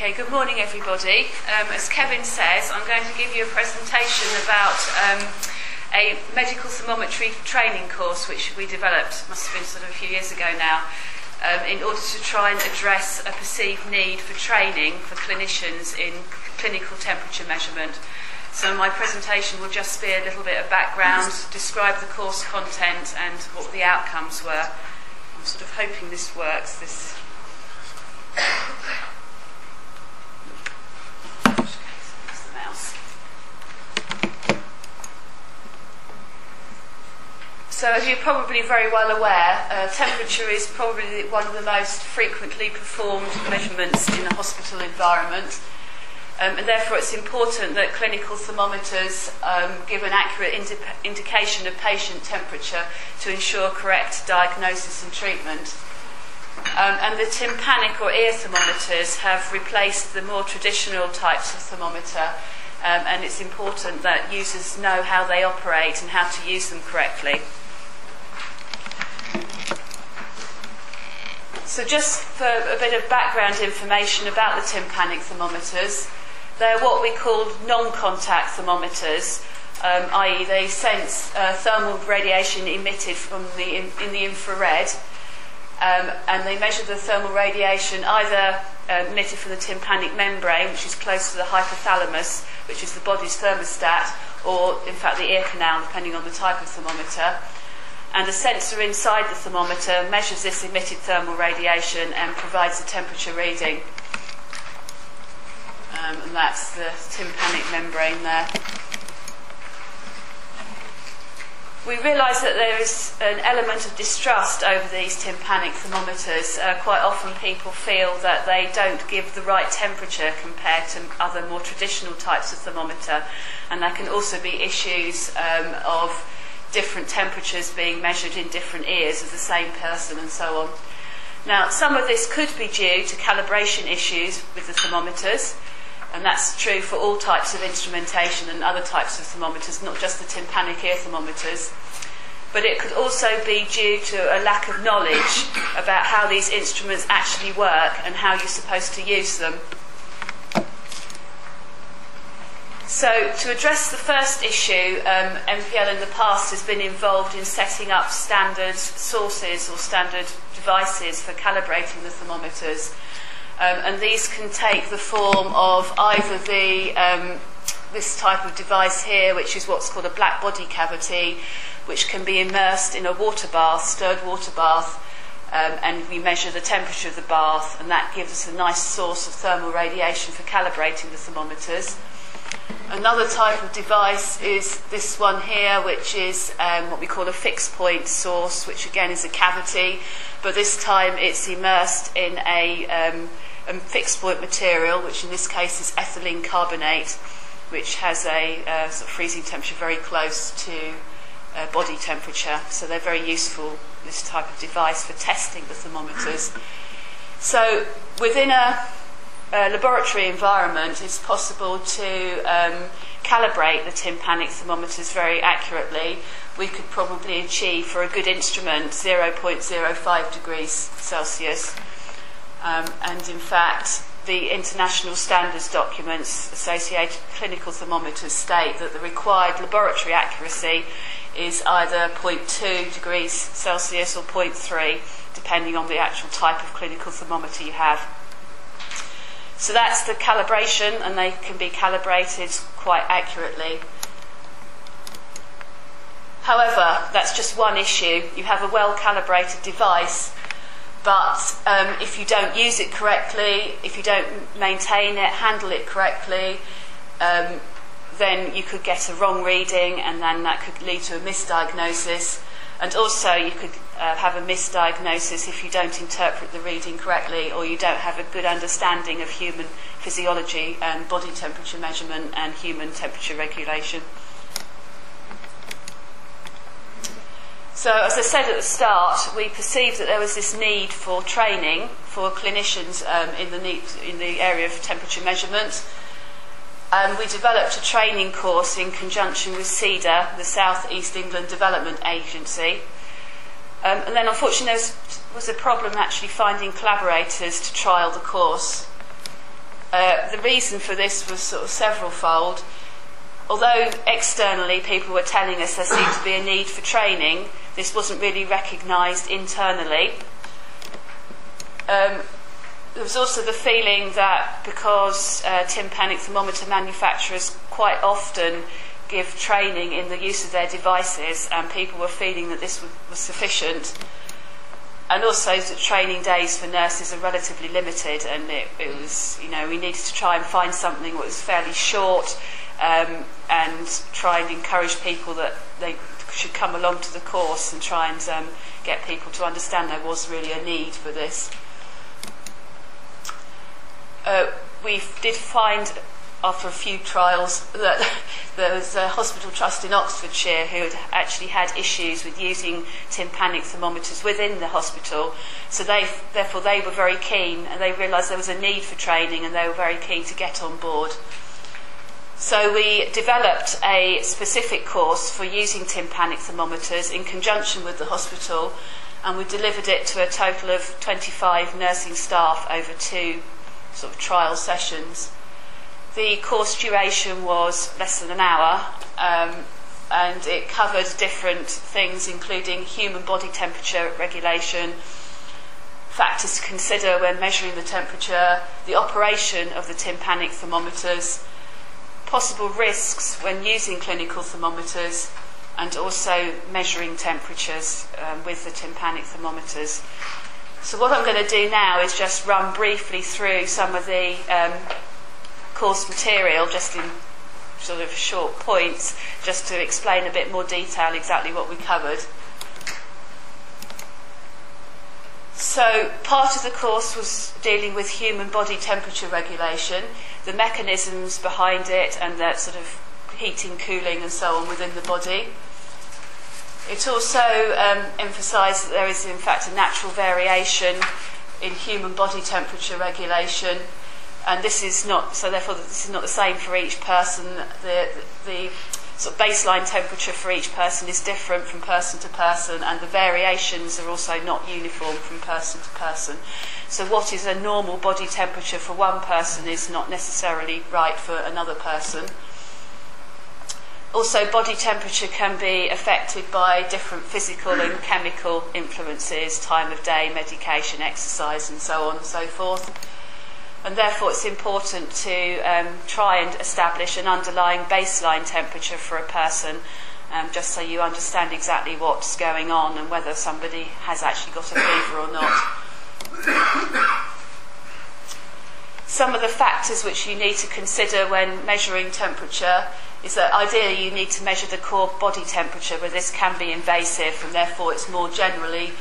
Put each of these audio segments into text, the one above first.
Okay, good morning everybody. As Kevin says, I'm going to give you a presentation about a medical thermometry training course which we developed, must have been sort of a few years ago now, in order to try and address a perceived need for training for clinicians in clinical temperature measurement. So my presentation will just be a little bit of background, describe the course content and what the outcomes were. I'm sort of hoping this works. So as you're probably very well aware, temperature is probably one of the most frequently performed measurements in a hospital environment. And therefore it's important that clinical thermometers give an accurate indication of patient temperature to ensure correct diagnosis and treatment. And the tympanic or ear thermometers have replaced the more traditional types of thermometer, and it's important that users know how they operate and how to use them correctly. So just for a bit of background information about the tympanic thermometers, they're what we call non-contact thermometers, i.e. they sense thermal radiation emitted from in the infrared, and they measure the thermal radiation either emitted from the tympanic membrane, which is close to the hypothalamus, which is the body's thermostat, or in fact the ear canal, depending on the type of thermometer. And a sensor inside the thermometer measures this emitted thermal radiation and provides a temperature reading. And that's the tympanic membrane there. We realise that there is an element of distrust over these tympanic thermometers. Quite often people feel that they don't give the right temperature compared to other more traditional types of thermometer, and there can also be issues of different temperatures being measured in different ears of the same person and so on. Now, some of this could be due to calibration issues with the thermometers, and that's true for all types of instrumentation and other types of thermometers, not just the tympanic ear thermometers. But it could also be due to a lack of knowledge about how these instruments actually work and how you're supposed to use them. So to address the first issue, MPL in the past has been involved in setting up standard sources or standard devices for calibrating the thermometers. And these can take the form of either this type of device here, which is what's called a black body cavity, which can be immersed in a water bath, stirred water bath, and we measure the temperature of the bath, and that gives us a nice source of thermal radiation for calibrating the thermometers. Another type of device is this one here, which is what we call a fixed point source, which again is a cavity, but this time it's immersed in a fixed point material, which in this case is ethylene carbonate, which has a sort of freezing temperature very close to body temperature. So they're very useful, this type of device, for testing the thermometers. So within a laboratory environment, it's possible to calibrate the tympanic thermometers very accurately. We could probably achieve, for a good instrument, 0.05 degrees Celsius. And in fact, the international standards documents associated with clinical thermometers state that the required laboratory accuracy is either 0.2 degrees Celsius or 0.3, depending on the actual type of clinical thermometer you have. So that's the calibration, and they can be calibrated quite accurately. However, that's just one issue. You have a well-calibrated device, but if you don't use it correctly, if you don't maintain it, handle it correctly, then you could get a wrong reading, and then that could lead to a misdiagnosis. And also you could have a misdiagnosis if you don't interpret the reading correctly, or you don't have a good understanding of human physiology and body temperature measurement and human temperature regulation. So as I said at the start, we perceived that there was this need for training for clinicians in the area of temperature measurement. And we developed a training course in conjunction with CEDA, the South East England Development Agency. And then unfortunately there was a problem actually finding collaborators to trial the course. The reason for this was sort of several-fold. Although externally people were telling us there seemed to be a need for training, this wasn't really recognised internally. There was also the feeling that because tympanic thermometer manufacturers quite often give training in the use of their devices, and people were feeling that this was sufficient. And also that training days for nurses are relatively limited, and it was, we needed to try and find something that was fairly short, and try and encourage people that they should come along to the course and try and get people to understand there was really a need for this. We did find, after a few trials, that there was a hospital trust in Oxfordshire who had actually had issues with using tympanic thermometers within the hospital, so therefore they were very keen, and they realised there was a need for training, and they were very keen to get on board. So we developed a specific course for using tympanic thermometers in conjunction with the hospital, and we delivered it to a total of 25 nursing staff over 2 sort of trial sessions. The course duration was less than an hour, and it covered different things, including human body temperature regulation, factors to consider when measuring the temperature, the operation of the tympanic thermometers, possible risks when using clinical thermometers, and also measuring temperatures with the tympanic thermometers. So what I'm going to do now is just run briefly through some of the course material, just in sort of short points, just to explain a bit more detail exactly what we covered. So part of the course was dealing with human body temperature regulation, the mechanisms behind it, and that sort of heating, cooling and so on within the body. It also emphasised that there is in fact a natural variation in human body temperature regulation, and this is not, so therefore this is not the same for each person. The sort of baseline temperature for each person is different from person to person, and the variations are also not uniform from person to person. So what is a normal body temperature for one person is not necessarily right for another person. Also, body temperature can be affected by different physical and chemical influences, time of day, medication, exercise and so on and so forth. And therefore it's important to try and establish an underlying baseline temperature for a person, just so you understand exactly what's going on and whether somebody has actually got a fever or not. Some of the factors which you need to consider when measuring temperature is that ideally you need to measure the core body temperature, but this can be invasive, and therefore it's more generally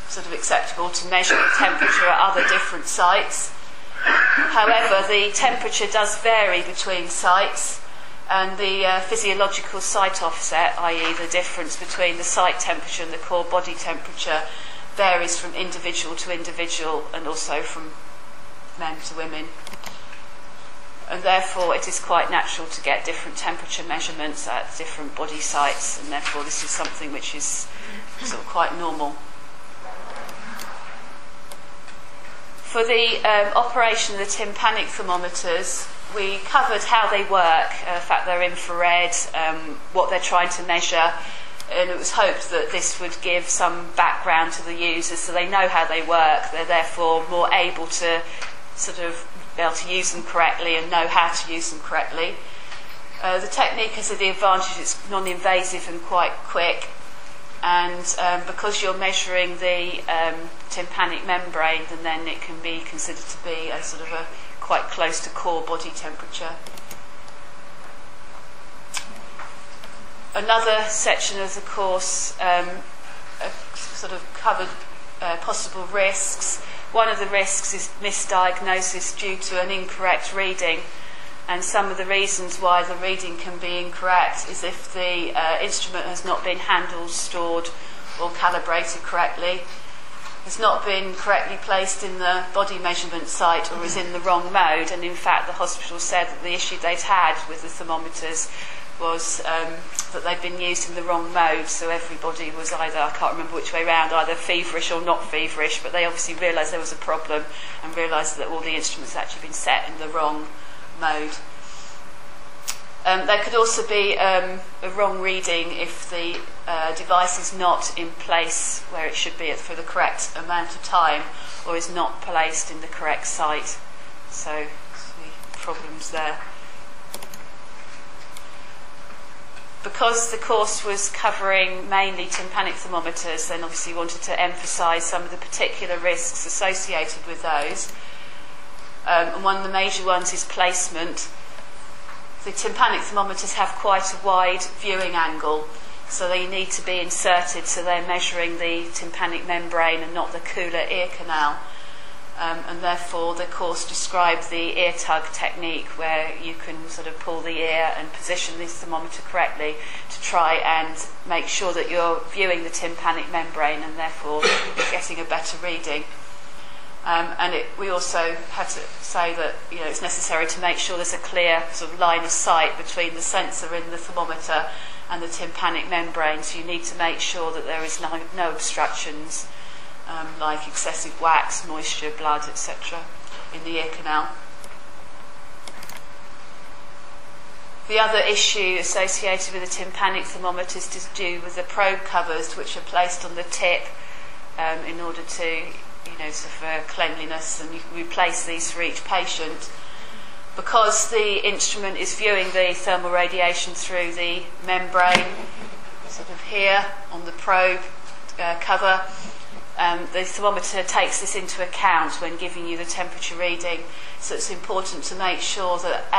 sort of acceptable to measure the temperature at other different sites. However, the temperature does vary between sites, and the physiological site offset, i.e. the difference between the site temperature and the core body temperature, varies from individual to individual and also from men to women. And therefore it is quite natural to get different temperature measurements at different body sites, and therefore this is something which is sort of quite normal. For the operation of the tympanic thermometers, we covered how they work, the fact they're infrared, what they're trying to measure, and it was hoped that this would give some background to the users so they know how they work. They're therefore more able to sort of be able to use them correctly and know how to use them correctly. The technique has the advantage it's non-invasive and quite quick, and because you're measuring the tympanic membrane, then it can be considered to be a sort of a quite close to core body temperature. Another section of the course sort of covered possible risks. One of the risks is misdiagnosis due to an incorrect reading, and some of the reasons why the reading can be incorrect is if the instrument has not been handled, stored or calibrated correctly, has not been correctly placed in the body measurement site, or is in the wrong mode. And in fact the hospital said that the issue they'd had with the thermometers was that they'd been used in the wrong mode, so everybody was either, I can't remember which way round, either feverish or not feverish, but they obviously realised there was a problem and realised that all the instruments had actually been set in the wrong mode. There could also be a wrong reading if the device is not in place where it should be for the correct amount of time, or is not placed in the correct site. So, the problems there. Because the course was covering mainly tympanic thermometers, then obviously wanted to emphasise some of the particular risks associated with those. And one of the major ones is placement. The tympanic thermometers have quite a wide viewing angle, so they need to be inserted so they're measuring the tympanic membrane and not the cooler ear canal. And therefore the course described the ear tug technique, where you can sort of pull the ear and position the thermometer correctly to try and make sure that you're viewing the tympanic membrane and therefore getting a better reading. We also had to say that it's necessary to make sure there's a clear sort of line of sight between the sensor in the thermometer and the tympanic membrane, so you need to make sure that there is no obstructions, like excessive wax, moisture, blood, etc. in the ear canal. The other issue associated with the tympanic thermometers is to do with the probe covers, which are placed on the tip in order to, cleanliness, and you can replace these for each patient. Because the instrument is viewing the thermal radiation through the membrane, sort of here on the probe cover, the thermometer takes this into account when giving you the temperature reading. So it's important to make sure that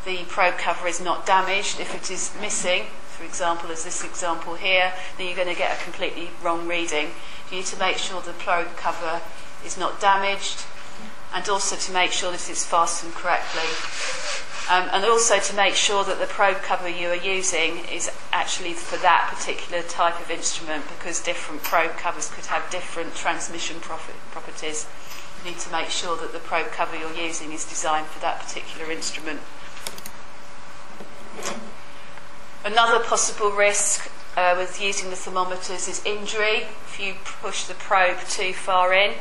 the probe cover is not damaged. If it is missing, for example, as this example here, then you're going to get a completely wrong reading. You need to make sure the probe cover is not damaged, and also to make sure that it's fastened correctly. And also to make sure that the probe cover you are using is actually for that particular type of instrument, because different probe covers could have different transmission properties. You need to make sure that the probe cover you're using is designed for that particular instrument. Another possible risk with using the thermometers is injury. If you push the probe too far in, you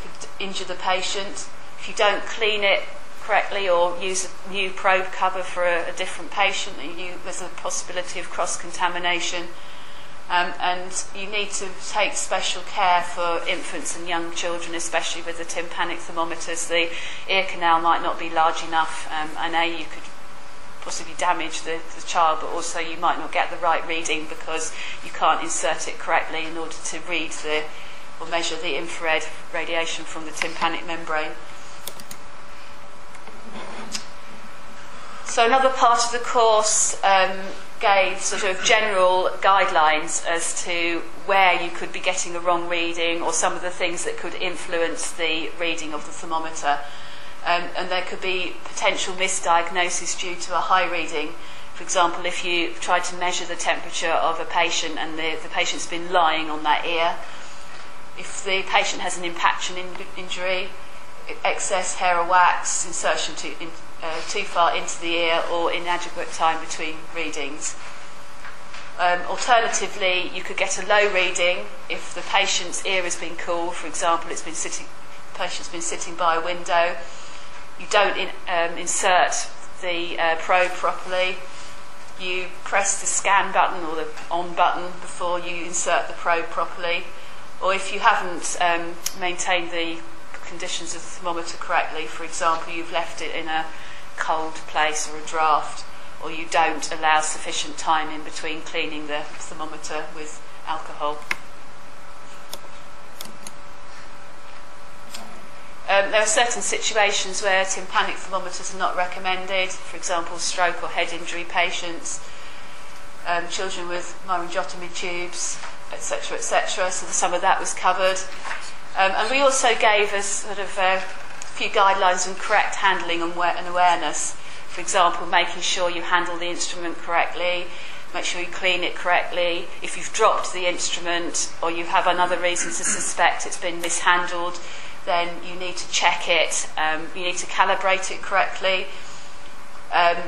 could injure the patient. If you don't clean it correctly or use a new probe cover for a different patient, there's a possibility of cross-contamination. And you need to take special care for infants and young children, especially with the tympanic thermometers. The ear canal might not be large enough, and you could possibly damage the child, but also you might not get the right reading because you can't insert it correctly in order to read or measure the infrared radiation from the tympanic membrane. So another part of the course gave sort of general guidelines as to where you could be getting a wrong reading, or some of the things that could influence the reading of the thermometer. And there could be potential misdiagnosis due to a high reading. For example, if you tried to measure the temperature of a patient and the patient's been lying on that ear, if the patient has an impaction injury, excess hair or wax, insertion too far into the ear, or inadequate time between readings. Alternatively, you could get a low reading if the patient's ear has been cool. For example, the patient's been sitting by a window. You don't insert the probe properly. You press the scan button or the on button before you insert the probe properly. Or if you haven't maintained the conditions of the thermometer correctly, for example, you've left it in a cold place or a draft, or you don't allow sufficient time in between cleaning the thermometer with alcohol. There are certain situations where tympanic thermometers are not recommended, for example, stroke or head injury patients, children with laryngotomy tubes, etc., etc. So some of that was covered. And we also gave us sort of a few guidelines on correct handling and awareness. For example, making sure you handle the instrument correctly, make sure you clean it correctly. If you've dropped the instrument or you have another reason to suspect it's been mishandled, then you need to check it. You need to calibrate it correctly.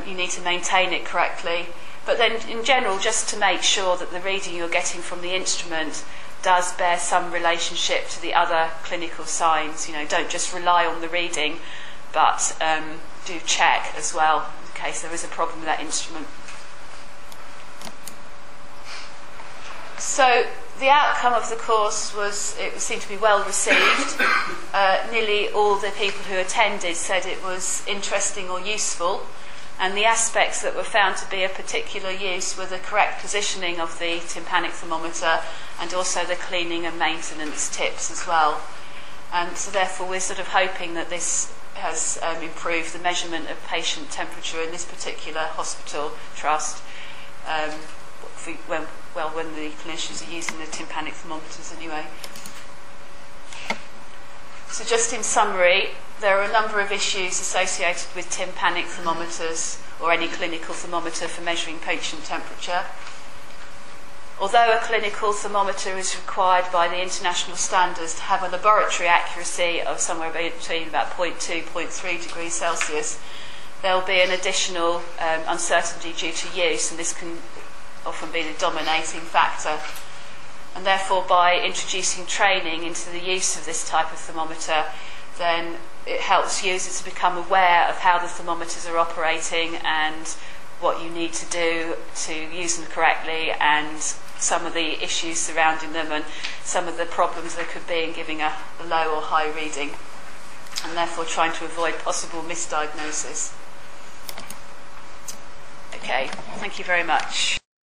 you need to maintain it correctly. But then in general, just to make sure that the reading you're getting from the instrument does bear some relationship to the other clinical signs. Don't just rely on the reading, but do check as well in case there is a problem with that instrument. So the outcome of the course it seemed to be well received. Nearly all the people who attended said it was interesting or useful, and the aspects that were found to be of particular use were the correct positioning of the tympanic thermometer and also the cleaning and maintenance tips as well. And so therefore we're sort of hoping that this has improved the measurement of patient temperature in this particular hospital trust when the clinicians are using the tympanic thermometers anyway. So just in summary, there are a number of issues associated with tympanic thermometers or any clinical thermometer for measuring patient temperature. Although a clinical thermometer is required by the international standards to have a laboratory accuracy of somewhere between about 0.2, 0.3 degrees Celsius, there will be an additional uncertainty due to use, and this can often be the dominating factor. And therefore, by introducing training into the use of this type of thermometer, then it helps users to become aware of how the thermometers are operating and what you need to do to use them correctly, and some of the issues surrounding them and some of the problems there could be in giving a low or high reading, and therefore trying to avoid possible misdiagnosis. Okay, thank you very much.